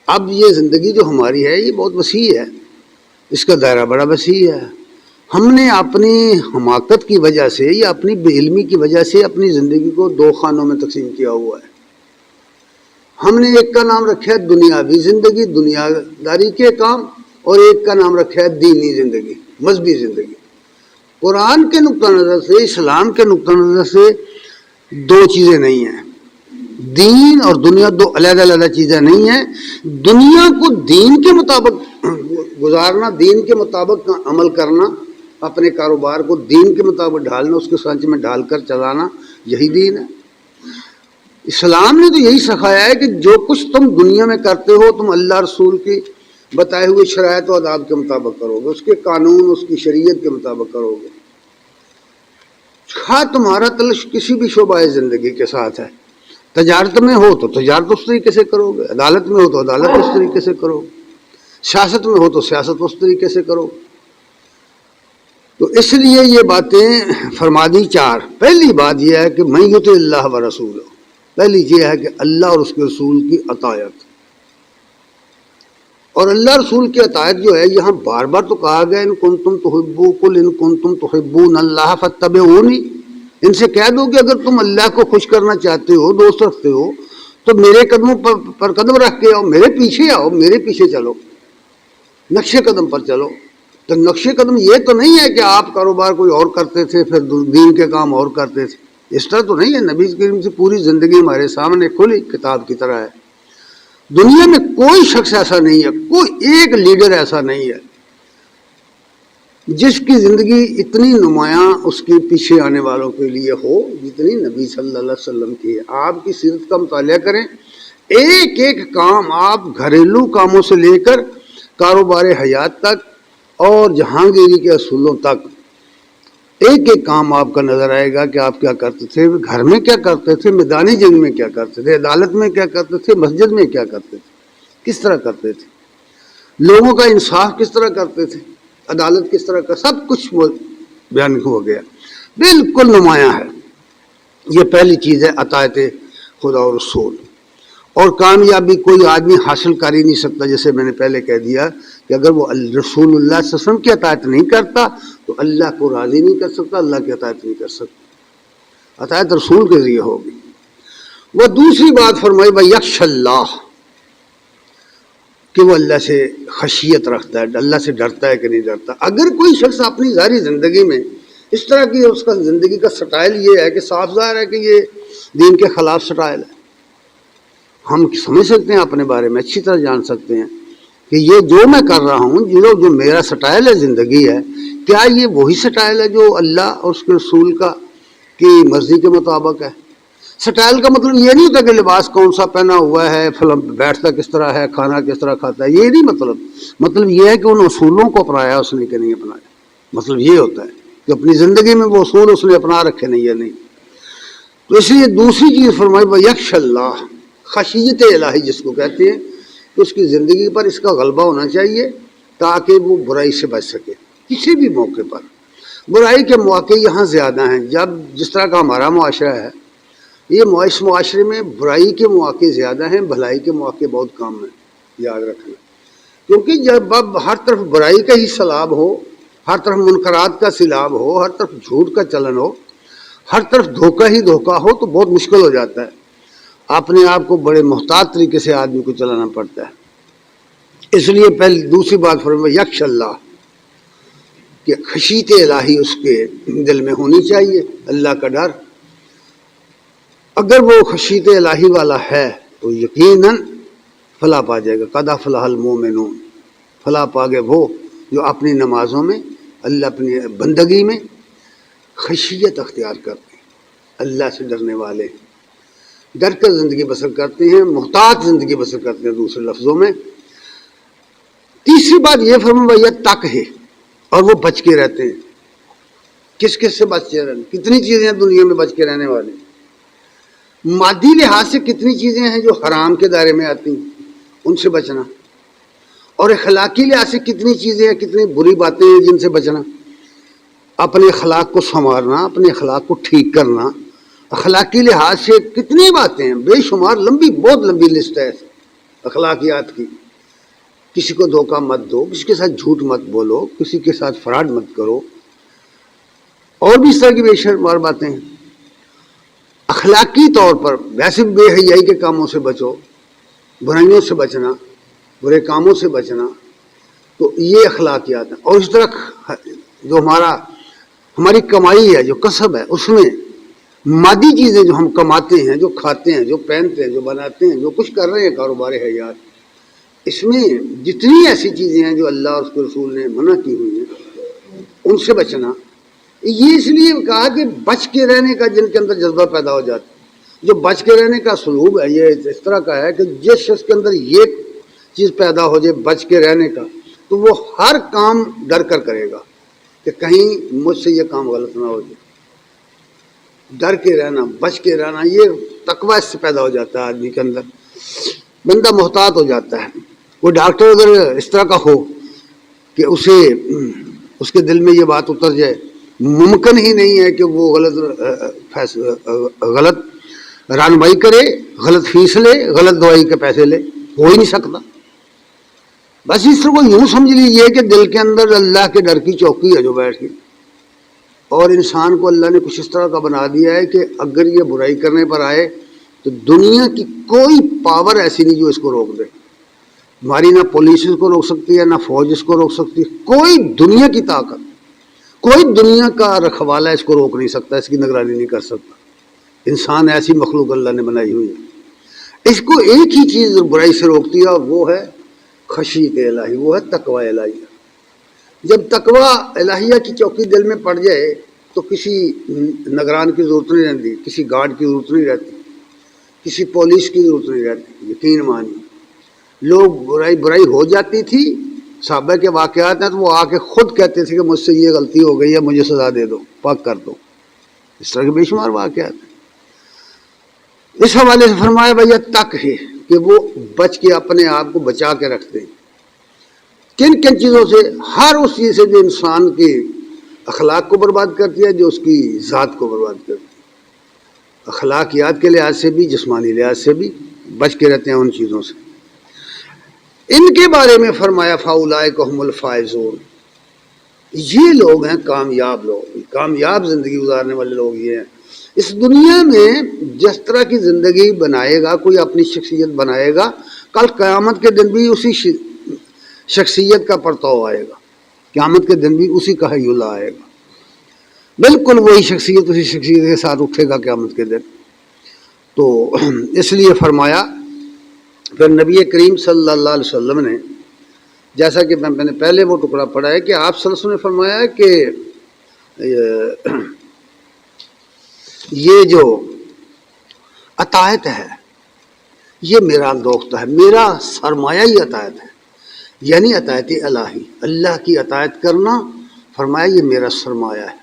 اب یہ زندگی جو ہماری ہے یہ بہت وسیع ہے، اس کا دائرہ بڑا وسیع ہے۔ ہم نے اپنی حماقت کی وجہ سے یا اپنی بے علمی کی وجہ سے اپنی زندگی کو 2 خانوں میں تقسیم کیا ہوا ہے۔ ہم نے ایک کا نام رکھا ہے دنیاوی زندگی، دنیا داری کے کام، اور ایک کا نام رکھا ہے دینی زندگی، مذہبی زندگی۔ قرآن کے نقطہ نظر سے، اسلام کے نقطہ نظر سے 2 چیزیں نہیں ہیں۔ دین اور دنیا دو علیحدہ علیحدہ چیزیں نہیں ہیں. دنیا کو دین کے مطابق گزارنا، دین کے مطابق عمل کرنا، اپنے کاروبار کو دین کے مطابق ڈھالنا، اس کے سانچے میں ڈھال کر چلانا، یہی دین ہے. اسلام نے تو یہی سکھایا ہے کہ جو کچھ تم دنیا میں کرتے ہو تم اللہ رسول کی بتائے ہوئے شرائط و آداب کے مطابق کرو گے، اس کے قانون، اس کی شریعت کے مطابق کرو گے. خواہ تمہارا تعلق کسی بھی شعبہ زندگی کے ساتھ ہے، تجارت میں ہو تو تجارت اس طریقے سے کرو گے، عدالت میں ہو تو عدالت اس طریقے سے کرو گے، سیاست میں ہو تو سیاست اس طریقے سے کرو. تو اس لیے یہ باتیں فرما دی چار. پہلی بات یہ ہے کہ من یطع اللہ و رسول، پہلی یہ ہے کہ اللہ اور اس کے رسول کی اطاعت. اور اللہ رسول کی اطاعت جو ہے یہاں بار بار تو کہا گیا ان کنتم تحبون قل ان کنتم تحبون اللہ فاتبعونی، ان سے کہہ دو کہ اگر تم اللہ کو خوش کرنا چاہتے ہو، دوست رکھتے ہو، تو میرے قدموں پر قدم رکھ کے آؤ، میرے پیچھے آؤ، میرے پیچھے چلو، نقش قدم پر چلو. تو نقش قدم یہ تو نہیں ہے کہ آپ کاروبار کوئی اور کرتے تھے پھر دین کے کام اور کرتے تھے، اس طرح تو نہیں ہے. نبی کریم سے پوری زندگی ہمارے سامنے کھلی کتاب کی طرح ہے. دنیا میں کوئی شخص ایسا نہیں ہے، کوئی ایک لیڈر ایسا نہیں ہے جس کی زندگی اتنی نمایاں اس کے پیچھے آنے والوں کے لیے ہو جتنی نبی صلی اللہ علیہ وسلم کی ہے. آپ کی سیرت کا مطالعہ کریں، ایک ایک کام، آپ گھریلو کاموں سے لے کر کاروبار حیات تک اور جہانگیری کے اصولوں تک، ایک ایک کام آپ کا نظر آئے گا کہ آپ کیا کرتے تھے، گھر میں کیا کرتے تھے، میدانی جنگ میں کیا کرتے تھے، عدالت میں کیا کرتے تھے، مسجد میں کیا کرتے تھے، کس طرح کرتے تھے، لوگوں کا انصاف کس طرح کرتے تھے، عدالت کس طرح کا، سب کچھ بیان ہو گیا، بالکل نمایاں ہے. یہ پہلی چیز ہے اطاعت خدا اور رسول. اور کامیابی کوئی آدمی حاصل کر ہی نہیں سکتا، جیسے میں نے پہلے کہہ دیا کہ اگر وہ رسول اللہ صلی اللہ علیہ وسلم کی اطاعت نہیں کرتا تو اللہ کو راضی نہیں کر سکتا، اللہ کی اطاعت نہیں کر سکتا. اطاعت رسول کے ذریعے ہوگی. وہ دوسری بات فرمائی وَيَخْشَ اللَّهَ، کہ وہ اللہ سے خشیت رکھتا ہے، اللہ سے ڈرتا ہے کہ نہیں ڈرتا. اگر کوئی شخص اپنی ظاہری زندگی میں اس طرح کی اس کا زندگی کا سٹائل یہ ہے کہ صاف ظاہر ہے کہ یہ دین کے خلاف سٹائل ہے، ہم سمجھ سکتے ہیں اپنے بارے میں، اچھی طرح جان سکتے ہیں کہ یہ جو میں کر رہا ہوں، جو میرا سٹائل ہے زندگی ہے، کیا یہ وہی سٹائل ہے جو اللہ اور اس کے رسول کی مرضی کے مطابق ہے. سٹائل کا مطلب یہ نہیں ہوتا کہ لباس کون سا پہنا ہوا ہے، بیٹھتا کس طرح ہے، کھانا کس طرح کھاتا ہے، یہ نہیں مطلب یہ ہے کہ ان اصولوں کو اپنایا اس نے کہ نہیں اپنایا. مطلب یہ ہوتا ہے کہ اپنی زندگی میں وہ اصول اس نے اپنا رکھے نہیں یا نہیں. تو اس لیے دوسری چیز فرمائی وَيَخْشَ اللَّهَ، خشیت الہی جس کو کہتے ہیں، کہ اس کی زندگی پر اس کا غلبہ ہونا چاہیے تاکہ وہ برائی سے بچ سکے. کسی بھی موقع پر برائی کے مواقع یہاں زیادہ ہیں، جس طرح کا ہمارا معاشرہ ہے، یہ اس معاشرے میں برائی کے مواقع زیادہ ہیں، بھلائی کے مواقع بہت کم ہیں. یاد رکھنا، کیونکہ جب اب ہر طرف برائی کا ہی سیلاب ہو، ہر طرف منکرات کا سیلاب ہو، ہر طرف جھوٹ کا چلن ہو، ہر طرف دھوکہ ہی دھوکہ ہو، تو بہت مشکل ہو جاتا ہے. اپنے آپ کو بڑے محتاط طریقے سے آدمی کو چلانا پڑتا ہے. اس لیے پہلی دوسری بات فرمائی یخش اللہ، کہ خشیت الہی اس کے دل میں ہونی چاہیے، اللہ کا ڈر. اگر وہ خشیت الہی والا ہے تو یقیناً فلاح پا جائے گا. قد افلح المؤمنون، فلاح پا گئے وہ جو اپنی نمازوں میں، اللہ اپنی بندگی میں خشیت اختیار کرتے ہیں، اللہ سے ڈرنے والے، ڈر کر زندگی بسر کرتے ہیں، محتاط زندگی بسر کرتے ہیں دوسرے لفظوں میں. تیسری بات یہ فرمایا تک ہے، اور وہ بچ کے رہتے ہیں. کس کس سے بچ کے رہنے؟ کتنی چیزیں ہیں دنیا میں بچ کے رہنے والے. مادی لحاظ سے کتنی چیزیں ہیں جو حرام کے دائرے میں آتی ہیں، ان سے بچنا. اور اخلاقی لحاظ سے کتنی چیزیں ہیں، کتنی بری باتیں ہیں جن سے بچنا. اپنے اخلاق کو سنوارنا، اپنے اخلاق کو ٹھیک کرنا. اخلاقی لحاظ سے کتنی باتیں ہیں، بے شمار، لمبی، بہت لمبی لسٹ ہے اخلاقیات کی. کسی کو دھوکہ مت دو، کسی کے ساتھ جھوٹ مت بولو، کسی کے ساتھ فراڈ مت کرو، اور بھی اس طرح کی بے شمار باتیں ہیں. اخلاقی طور پر ویسے بے حیائی کے کاموں سے بچو، برائیوں سے بچنا، برے کاموں سے بچنا، تو یہ اخلاقیات ہیں. اور اس طرح جو ہماری کمائی ہے، جو کسب ہے، اس میں مادی چیزیں جو ہم کماتے ہیں، جو کھاتے ہیں، جو پہنتے ہیں، جو بناتے ہیں، جو کچھ کر رہے ہیں کاروبار حیات، اس میں جتنی ایسی چیزیں ہیں جو اللہ اور اس کے رسول نے منع کی ہوئی ہیں ان سے بچنا. یہ اس لیے کہا کہ بچ کے رہنے کا جن کے اندر جذبہ پیدا ہو جاتا ہے. جو بچ کے رہنے کا سلوک ہے یہ اس طرح کا ہے کہ جس شخص کے اندر یہ چیز پیدا ہو جائے بچ کے رہنے کا، تو وہ ہر کام ڈر کر کرے گا کہ کہیں مجھ سے یہ کام غلط نہ ہو جائے. ڈر کے رہنا، بچ کے رہنا، یہ تقوی اس سے پیدا ہو جاتا ہے آدمی کے اندر. بندہ محتاط ہو جاتا ہے. کوئی ڈاکٹر اگر اس طرح کا ہو کہ اس کے دل میں یہ بات اتر جائے، ممکن ہی نہیں ہے کہ وہ غلط رہنمائی کرے، غلط فیس لے، غلط دوائی کے پیسے لے، ہو ہی نہیں سکتا. بس اس طرح کو یوں سمجھ لیجیے کہ دل کے اندر اللہ کے ڈر کی چوکی ہے جو بیٹھ گئی، اور انسان کو اللہ نے کچھ اس طرح کا بنا دیا ہے کہ اگر یہ برائی کرنے پر آئے تو دنیا کی کوئی پاور ایسی نہیں جو اس کو روک دے. ہماری نہ پولیس اس کو روک سکتی ہے، نہ فوج اس کو روک سکتی ہے. کوئی دنیا کی طاقت، کوئی دنیا کا رکھوالا اس کو روک نہیں سکتا، اس کی نگرانی نہیں کر سکتا. انسان ایسی مخلوق اللہ نے بنائی ہوئی ہے. اس کو ایک ہی چیز برائی سے روکتی ہے، اور وہ ہے خشیت الہی، وہ ہے تقوی الہیہ. جب تقوی الہیہ کی چوکی دل میں پڑ جائے تو کسی نگران کی ضرورت نہیں رہتی، کسی گارڈ کی ضرورت نہیں رہتی، کسی پولیس کی ضرورت نہیں رہتی. یقین مانی لوگ برائی ہو جاتی تھی، صحابہ کے واقعات ہیں تو وہ آ کے خود کہتے تھے کہ مجھ سے یہ غلطی ہو گئی ہے، مجھے سزا دے دو، پاک کر دو. اس طرح کے بے شمار واقعات ہیں. اس حوالے سے فرمایا بھیا تک ہے کہ وہ بچ کے اپنے آپ کو بچا کے رکھتے ہیں. کن کن چیزوں سے؟ ہر اس چیز سے جو انسان کے اخلاق کو برباد کرتی ہے، جو اس کی ذات کو برباد کرتی ہے. اخلاقیات کے لحاظ سے بھی، جسمانی لحاظ سے بھی بچ کے رہتے ہیں ان چیزوں سے. ان کے بارے میں فرمایا فاولئک هم الفائزون، یہ لوگ ہیں کامیاب لوگ، کامیاب زندگی گزارنے والے لوگ یہ ہیں. اس دنیا میں جس طرح کی زندگی بنائے گا، کوئی اپنی شخصیت بنائے گا، کل قیامت کے دن بھی اسی شخصیت کا پرتاؤ آئے گا. قیامت کے دن بھی اسی کا حی اللہ آئے گا. بالکل وہی شخصیت اسی شخصیت کے ساتھ اٹھے گا قیامت کے دن. تو اس لیے فرمایا پھر نبی کریم صلی اللہ علیہ وسلم نے، جیسا کہ میں نے پہلے وہ ٹکڑا پڑھا ہے کہ آپ صلی اللہ علیہ وسلم نے فرمایا ہے کہ یہ جو عطایت ہے یہ میرا دوست ہے، میرا سرمایہ ہی عطایت ہے. یعنی عطایت الہی، اللہ کی عطایت کرنا، فرمایا یہ میرا سرمایہ ہے.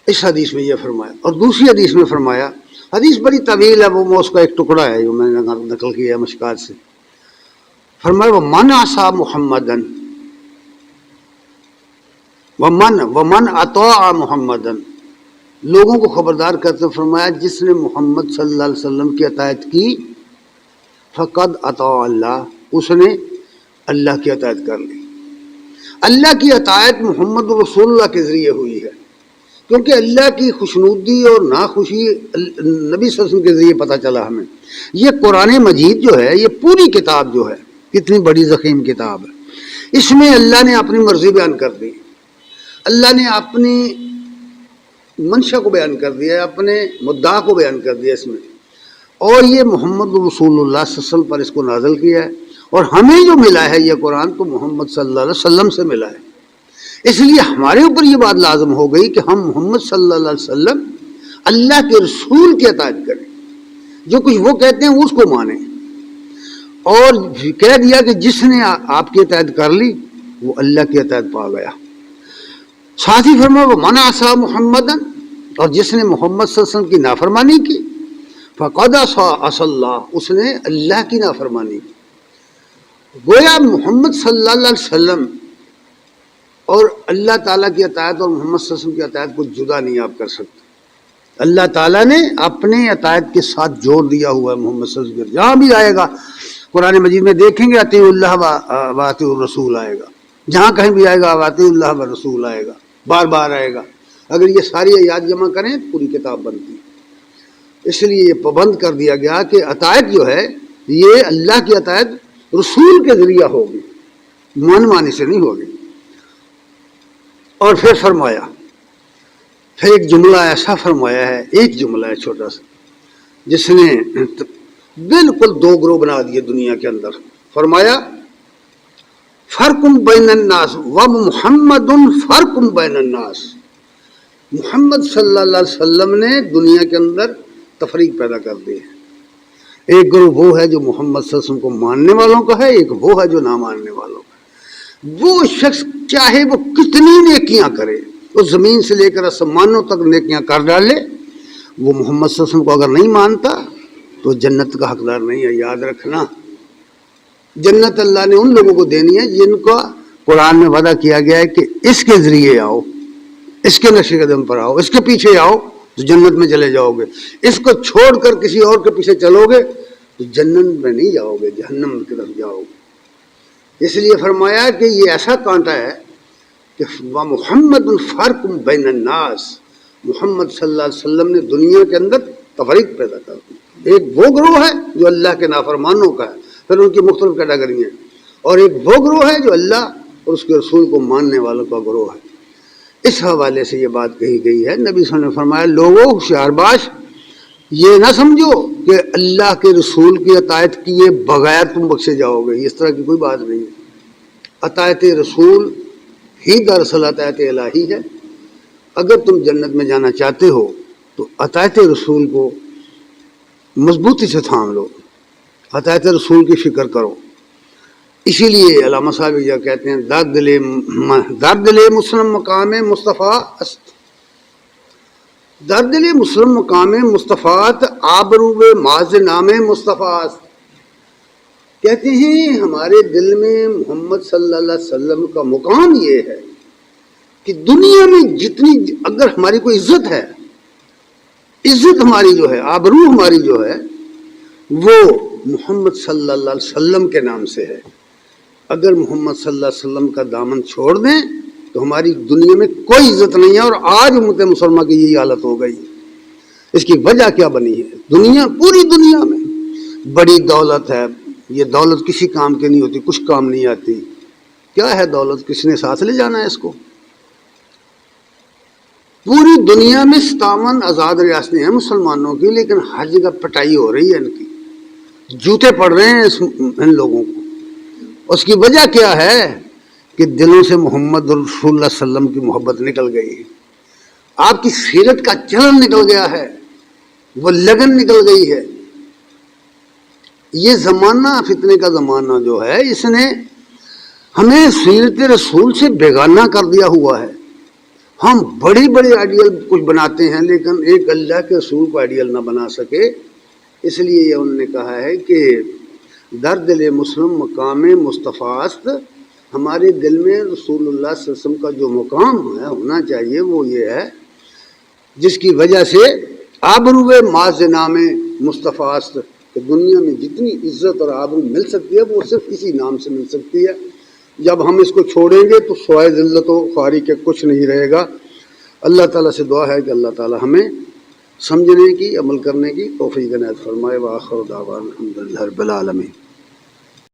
اس حدیث میں یہ فرمایا. اور دوسری حدیث میں فرمایا، حدیث بڑی طویل ہے، وہ اس کا ایک ٹکڑا ہے جو میں نے نقل کیا ہے مشکات سے. فرمایا ومن عصا محمدن ومن اطاع محمدن، لوگوں کو خبردار کرتے فرمایا جس نے محمد صلی اللہ علیہ وسلم کی اطاعت کی، فقد اطاع اللہ، اس نے اللہ کی اطاعت کر لی. اللہ کی اطاعت محمد رسول اللہ کے ذریعے ہوئی ہے، کیونکہ اللہ کی خوشنودی اور ناخوشی نبی صلی اللہ علیہ وسلم کے ذریعے پتہ چلا ہمیں. یہ قرآن مجید جو ہے، یہ پوری کتاب جو ہے، کتنی بڑی ضخیم کتاب ہے، اس میں اللہ نے اپنی مرضی بیان کر دی، اللہ نے اپنی منشا کو بیان کر دیا ہے، اپنے مدعا کو بیان کر دیا اس میں. اور یہ محمد رسول اللہ صلی اللہ علیہ وسلم پر اس کو نازل کیا ہے. اور ہمیں جو ملا ہے یہ قرآن تو محمد صلی اللہ علیہ وسلم سے ملا ہے. اس لیے ہمارے اوپر یہ بات لازم ہو گئی کہ ہم محمد صلی اللہ علیہ وسلم اللہ کے رسول کی اطاعت کریں، جو کچھ وہ کہتے ہیں اس کو مانیں. اور کہہ دیا کہ جس نے آپ کی اطاعت کر لی وہ اللہ کی اطاعت پا گیا. ساتھ ہی فرمایا ومن عصا محمدن، اور جس نے محمد صلی اللہ علیہ وسلم کی نافرمانی کی، فقد عصا اللہ، اس نے اللہ کی نافرمانی کی. گویا محمد صلی اللہ علیہ وسلم اور اللہ تعالیٰ کی اطاعت اور محمد صلی اللہ علیہ وسلم کی اطاعت کو جدا نہیں آپ کر سکتے. اللہ تعالیٰ نے اپنے اطاعت کے ساتھ جوڑ دیا ہوا ہے محمد صلی اللہ علیہ وسلم. جہاں بھی آئے گا قرآن مجید میں دیکھیں گے اطیعوا اللہ و اطیعوا الرسول آئے گا، جہاں کہیں بھی آئے گا اطیعوا اللہ و رسول آئے گا، بار بار آئے گا. اگر یہ ساری آیات جمع کریں پوری کتاب بنتی. اس لیے یہ پابند کر دیا گیا کہ اطاعت جو ہے یہ اللہ کی اطاعت رسول کے ذریعہ ہوگی، من مانی سے نہیں ہوگی. اور پھر فرمایا پھر ایک جملہ ایسا فرمایا ہے، ایک جملہ ہے چھوٹا سا، جس نے بالکل دو گروہ بنا دیے دنیا کے اندر. فرمایا فرق بین الناس و محمد فرق بین الناس. محمد صلی اللہ علیہ وسلم نے دنیا کے اندر تفریق پیدا کر دی ہے. ایک گروہ وہ ہے جو محمد صلی اللہ علیہ وسلم کو ماننے والوں کا ہے، ایک وہ ہے جو نہ ماننے والوں کا ہے. وہ شخص چاہے وہ کتنی نیکیاں کرے، وہ زمین سے لے کر آسمانوں تک نیکیاں کر ڈالے، وہ محمد صلی اللہ علیہ وسلم کو اگر نہیں مانتا تو جنت کا حقدار نہیں ہے. یاد رکھنا، جنت اللہ نے ان لوگوں کو دینی ہے جن کو قرآن میں وعدہ کیا گیا ہے کہ اس کے ذریعے آؤ، اس کے نقش قدم پر آؤ، اس کے پیچھے آؤ تو جنت میں چلے جاؤ گے. اس کو چھوڑ کر کسی اور کے پیچھے چلو گے تو جنت میں نہیں جاؤ گے، جہنم کی طرف جاؤ گے. اس لیے فرمایا کہ یہ ایسا کانٹا ہے کہ محمد فرق بین الناس، محمد صلی اللہ علیہ وسلم نے دنیا کے اندر تفریق پیدا کر دی. ایک وہ گروہ ہے جو اللہ کے نافرمانوں کا ہے، پھر ان کی مختلف کیٹیگری ہیں، اور ایک وہ گروہ ہے جو اللہ اور اس کے رسول کو ماننے والوں کا گروہ ہے. اس حوالے سے یہ بات کہی گئی ہے. نبی صلی اللہ علیہ وسلم نے فرمایا لوگوں ہوشیار باش، یہ نہ سمجھو کہ اللہ کے رسول کی اطاعت کیے بغیر تم بخشے جاؤ گے، اس طرح کی کوئی بات نہیں ہے. اطاعت رسول ہی دراصل اطاعت الہی ہے. اگر تم جنت میں جانا چاہتے ہو تو اطاعت رسول کو مضبوطی سے تھام لو، اطاعت رسول کی فکر کرو. اسی لیے علامہ صاحب یہ کہتے ہیں درد لے مسلم مقام مصطفیٰ است، درد لے مسلم مقام مصطفیٰ آبروب معاذ نام مصطفیٰ است. کہتے ہیں ہمارے دل میں محمد صلی اللہ علیہ وسلم کا مقام یہ ہے کہ دنیا میں جتنی اگر ہماری کوئی عزت ہے، عزت ہماری جو ہے، آبرو ہماری جو ہے، وہ محمد صلی اللہ علیہ وسلم کے نام سے ہے. اگر محمد صلی اللہ علیہ وسلم کا دامن چھوڑ دیں تو ہماری دنیا میں کوئی عزت نہیں ہے. اور آج امت مسلمہ کی یہی حالت ہو گئی. اس کی وجہ کیا بنی ہے؟ دنیا، پوری دنیا میں بڑی دولت ہے. یہ دولت کسی کام کی نہیں ہوتی، کچھ کام نہیں آتی. کیا ہے دولت؟ کس نے ساتھ لے جانا ہے اس کو؟ پوری دنیا میں 57 آزاد ریاستیں ہیں مسلمانوں کی، لیکن ہر جگہ پٹائی ہو رہی ہے ان کی، جوتے پڑ رہے ہیں ان لوگوں کو. اس کی وجہ کیا ہے؟ کہ دلوں سے محمد رسول اللہ صلی اللہ علیہ وسلم کی محبت نکل گئی ہے، آپ کی سیرت کا چلن نکل گیا ہے، وہ لگن نکل گئی ہے. یہ زمانہ، فتنے کا زمانہ جو ہے، اس نے ہمیں سیرت رسول سے بیگانہ کر دیا ہوا ہے. ہم بڑی بڑی آئیڈیل کچھ بناتے ہیں لیکن ایک اللہ کے رسول کو آئیڈیل نہ بنا سکے. اس لیے یہ انہوں نے کہا ہے کہ درد دل مسلم مقام مصطفیٰ است. ہمارے دل میں رسول اللہ صلی اللہ علیہ وسلم کا جو مقام ہے ہونا چاہیے وہ یہ ہے جس کی وجہ سے آبرو معاذ نام مصطفیٰ است، کہ دنیا میں جتنی عزت اور آبرو مل سکتی ہے وہ صرف اسی نام سے مل سکتی ہے. جب ہم اس کو چھوڑیں گے تو سوائے ذلت و خواری کے کچھ نہیں رہے گا. اللہ تعالیٰ سے دعا ہے کہ اللہ تعالیٰ ہمیں سمجھنے کی، عمل کرنے کی توفیق عنایت فرمائے. وآخر دعوانا الحمدللہ رب العالمین.